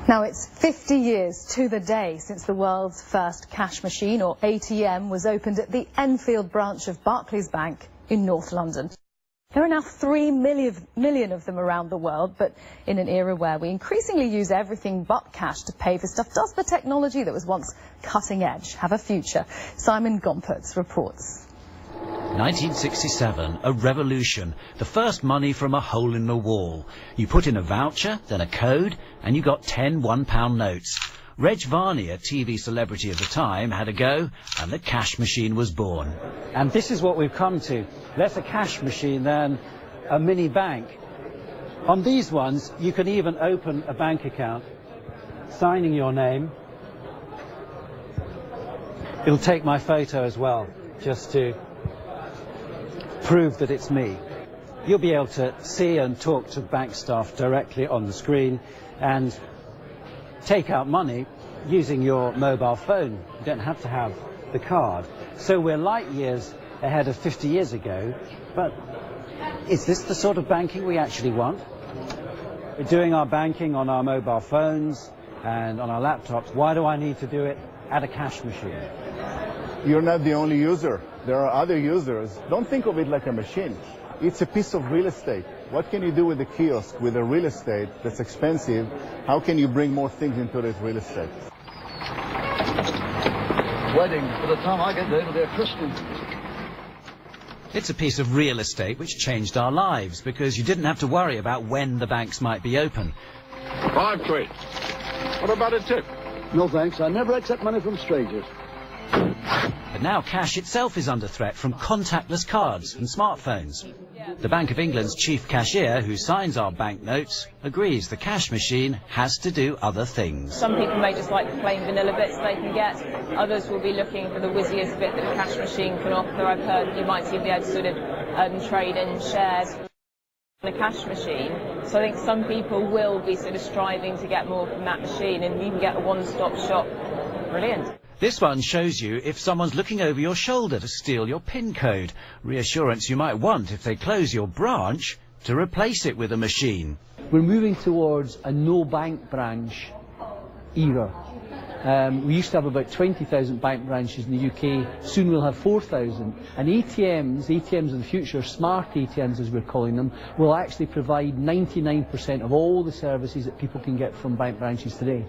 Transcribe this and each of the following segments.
Now it's 50 years to the day since the world's first cash machine, or ATM, was opened at the Enfield branch of Barclays Bank in North London. There are now 3 million of them around the world, but in an era where we increasingly use everything but cash to pay for stuff, does the technology that was once cutting edge have a future? Simon Gompertz reports. 1967, a revolution, the first money from a hole in the wall. You put in a voucher, then a code, and you got 10 £1 notes. Reg Varney, a TV celebrity of the time, had a go, and the cash machine was born. And this is what we've come to. Less a cash machine than a mini bank. On these ones, you can even open a bank account, signing your name. It'll take my photo as well, just to prove that it's me. You'll be able to see and talk to bank staff directly on the screen and take out money using your mobile phone. You don't have to have the card. So we're light years ahead of 50 years ago, but is this the sort of banking we actually want? We're doing our banking on our mobile phones and on our laptops. Why do I need to do it at a cash machine? You're not the only user. There are other users. Don't think of it like a machine. It's a piece of real estate. What can you do with a kiosk, with a real estate that's expensive? How can you bring more things into this real estate? Wedding. By the time I get there, it'll be a Christmas. It's a piece of real estate which changed our lives, because you didn't have to worry about when the banks might be open. 5 quid. What about a tip? No thanks, I never accept money from strangers. But now cash itself is under threat from contactless cards and smartphones. The Bank of England's chief cashier, who signs our banknotes, agrees the cash machine has to do other things. Some people may just like the plain vanilla bits they can get. Others will be looking for the whizziest bit that a cash machine can offer. I've heard you might even be able to sort of trade in shares on a cash machine. So I think some people will be sort of striving to get more from that machine, and you can get a one-stop shop. Brilliant. This one shows you if someone's looking over your shoulder to steal your PIN code. Reassurance you might want if they close your branch to replace it with a machine. We're moving towards a no bank branch era. We used to have about 20,000 bank branches in the UK. Soon we'll have 4,000. And ATMs of the future, smart ATMs as we're calling them, will actually provide 99% of all the services that people can get from bank branches today.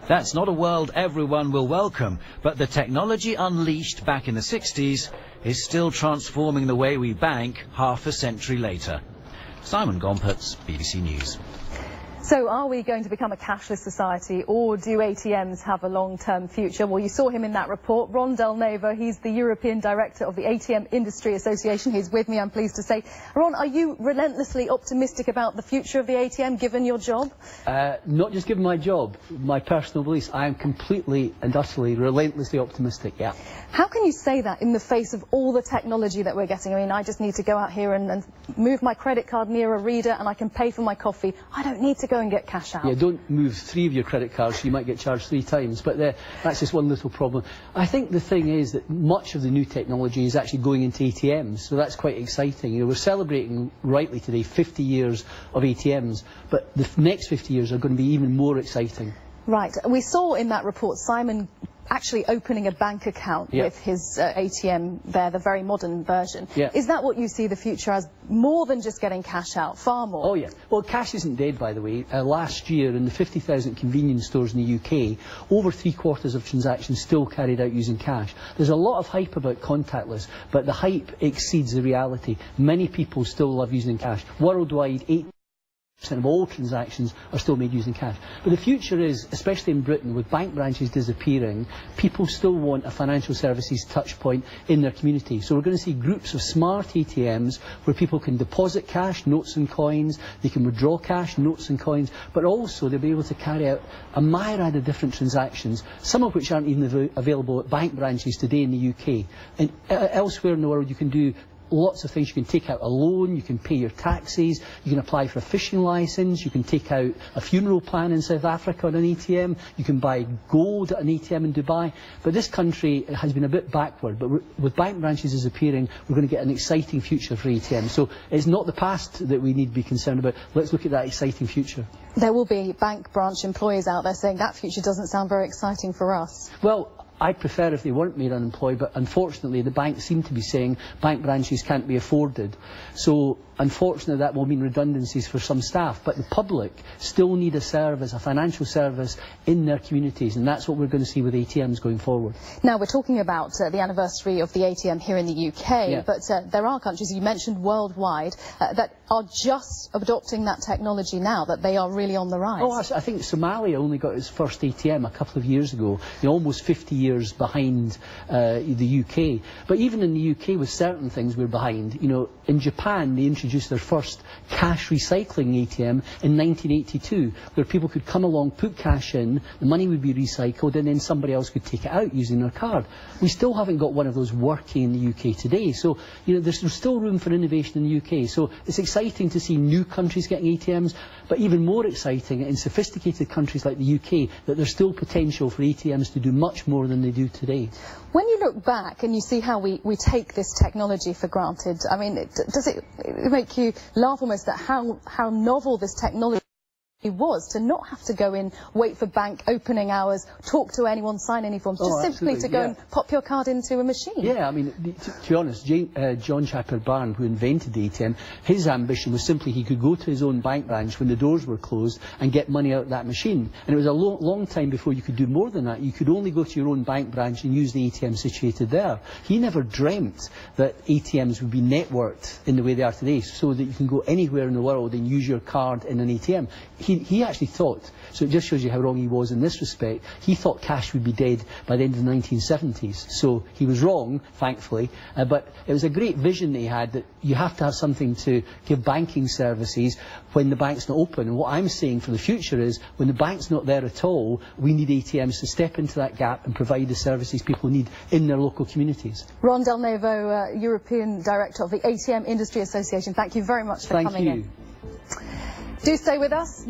That's not a world everyone will welcome, but the technology unleashed back in the 60s is still transforming the way we bank half a century later. Simon Gompertz, BBC News. So are we going to become a cashless society, or do ATMs have a long-term future? Well, you saw him in that report. Ron Delnevo, he's the European Director of the ATM Industry Association. He's with me, I'm pleased to say. Ron, are you relentlessly optimistic about the future of the ATM, given your job? Not just given my job, my personal beliefs. I am completely and utterly, relentlessly optimistic, yeah. How can you say that in the face of all the technology that we're getting? I mean, I just need to go out here and move my credit card near a reader and I can pay for my coffee. I don't need to go and get cash out. Yeah, don't move 3 of your credit cards, so you might get charged 3 times. But that's just one little problem. I think the thing is that much of the new technology is actually going into ATMs, so that's quite exciting. You know, we're celebrating rightly today 50 years of ATMs, but the next 50 years are going to be even more exciting. Right. We saw in that report Simon actually opening a bank account with his ATM there, the very modern version. Yeah. Is that what you see the future as, more than just getting cash out, far more? Oh yeah. Well, cash isn't dead, by the way. Last year, in the 50,000 convenience stores in the UK, over 3/4 of transactions still carried out using cash. There's a lot of hype about contactless, but the hype exceeds the reality. Many people still love using cash. Worldwide, 8% of all transactions are still made using cash. But the future is, especially in Britain, with bank branches disappearing, people still want a financial services touch point in their community. So we're going to see groups of smart ATMs where people can deposit cash, notes and coins, they can withdraw cash, notes and coins, but also they'll be able to carry out a myriad of different transactions, some of which aren't even available at bank branches today in the UK. And elsewhere in the world you can do lots of things. You can take out a loan, you can pay your taxes, you can apply for a fishing licence, you can take out a funeral plan in South Africa on an ATM, you can buy gold at an ATM in Dubai. But this country has been a bit backward, but with bank branches disappearing, we're going to get an exciting future for ATMs. So it's not the past that we need to be concerned about. Let's look at that exciting future. There will be bank branch employees out there saying that future doesn't sound very exciting for us. Well, I'd prefer if they weren't made unemployed, but unfortunately the banks seem to be saying bank branches can't be afforded. So unfortunately that will mean redundancies for some staff, but the public still need a service, a financial service in their communities, and that's what we're going to see with ATMs going forward. Now we're talking about the anniversary of the ATM here in the UK, but there are countries, you mentioned worldwide, that are just adopting that technology now, that they are really on the rise. Oh, I think Somalia only got its first ATM a couple of years ago, almost 50 years behind the UK. But even in the UK with certain things we're behind. You know, in Japan they introduced their first cash recycling ATM in 1982, where people could come along, put cash in, the money would be recycled, and then somebody else could take it out using their card. We still haven't got one of those working in the UK today. So, you know, there's still room for innovation in the UK. So it's exciting to see new countries getting ATMs, but even more exciting in sophisticated countries like the UK that there's still potential for ATMs to do much more than they do today. When you look back and you see how we take this technology for granted, I mean, does it make you laugh almost at how novel this technology was, to not have to go in, wait for bank opening hours, talk to anyone, sign any forms, just simply to go and pop your card into a machine? Yeah, I mean, to be honest, John Chapter Barn, who invented the ATM, his ambition was simply he could go to his own bank branch when the doors were closed and get money out of that machine. And it was a long time before you could do more than that. You could only go to your own bank branch and use the ATM situated there. He never dreamt that ATMs would be networked in the way they are today, so that you can go anywhere in the world and use your card in an ATM. He actually thought, so it just shows you how wrong he was in this respect, he thought cash would be dead by the end of the 1970s. So he was wrong, thankfully, but it was a great vision that he had, that you have to have something to give banking services when the bank's not open. And what I'm saying for the future is, when the bank's not there at all, we need ATMs to step into that gap and provide the services people need in their local communities. Ron Delnevo, European Director of the ATM Industry Association, thank you very much for coming in. Thank you. Do stay with us.